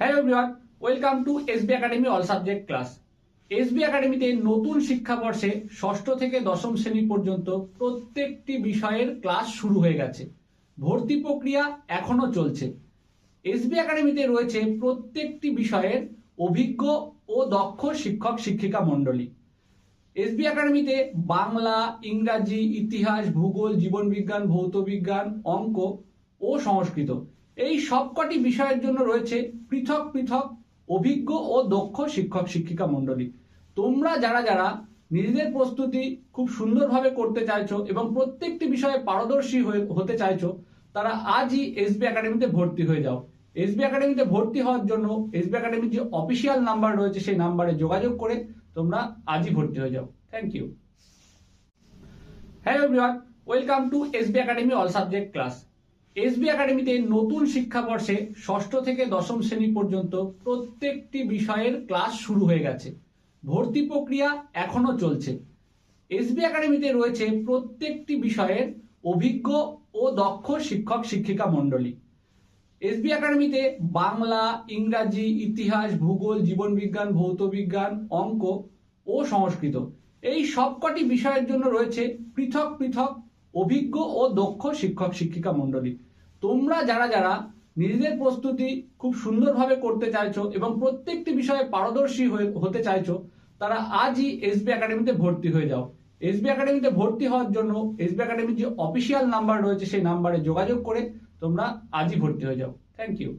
Hello everyone, welcome to SB academy all subject class. SB একাডেমিতে নতুন শিক্ষাবর্ষে ষষ্ঠ থেকে দশম শ্রেণী পর্যন্ত প্রত্যেকটি বিষয়ের ক্লাস শুরু হয়ে গেছে। ভর্তি প্রক্রিয়া এখনো চলছে। এসবি একাডেমিতে রয়েছে প্রত্যেকটি বিষয়ের অভিজ্ঞ ও দক্ষ শিক্ষক শিক্ষিকা মণ্ডলী। এসবি একাডেমিতে বাংলা, ইংরাজি, ইতিহাস, ভূগোল, জীবনবিজ্ঞান, ভৌতবিজ্ঞান, অঙ্ক ও সংস্কৃত এই সবকটি বিষয়ের জন্য রয়েছে পৃথক পৃথক অভিজ্ঞ ও দক্ষ শিক্ষক শিক্ষিকা মণ্ডলী। তোমরা যারা যারা নিজেদের প্রস্তুতি খুব সুন্দরভাবে করতে চাইছো এবং প্রত্যেকটি বিষয়ে পারদর্শী হতে চাইছো, তারা আজই এসবি একাডেমিতে ভর্তি হয়ে যাও। এসবি একাডেমিতে ভর্তি হওয়ার জন্য এসবি একাডেমির যে অফিসিয়াল নাম্বার রয়েছে সেই নাম্বারে যোগাযোগ করে তোমরা আজই ভর্তি হয়ে যাও। Thank you. Hello everyone, welcome to SB academy all subject class. SB একাডেমিতে নতুন শিক্ষাবর্ষে ষষ্ঠ থেকে দশম শ্রেণী পর্যন্ত প্রত্যেকটি বিষয়ের ক্লাস শুরু হয়ে গেছে। ভর্তি প্রক্রিয়া এখনো চলছে। এসবি একাডেমিতে রয়েছে প্রত্যেকটি বিষয়ের অভিজ্ঞ ও দক্ষ শিক্ষক শিক্ষিকা মণ্ডলী। এসবি একাডেমিতে বাংলা, ইংরাজি, ইতিহাস, ভূগোল, জীবনবিজ্ঞান, ভৌতবিজ্ঞান, অঙ্ক ও সংস্কৃত এই সবকটি বিষয়ের জন্য রয়েছে পৃথক পৃথক অভিজ্ঞ ও দক্ষ শিক্ষক শিক্ষিকা মণ্ডলী। তোমরা যারা যারা নিজেদের প্রস্তুতি খুব সুন্দরভাবে করতে চাইছো এবং প্রত্যেকটি বিষয়ে পারদর্শী হতে চাইছো, তারা আজই এসবি একাডেমিতে ভর্তি হয়ে যাও। এসবি একাডেমিতে ভর্তি হওয়ার জন্য এসবি একাডেমির যে অফিসিয়াল নাম্বার রয়েছে সেই নাম্বারে যোগাযোগ করে তোমরা আজই ভর্তি হয়ে যাও। Thank you.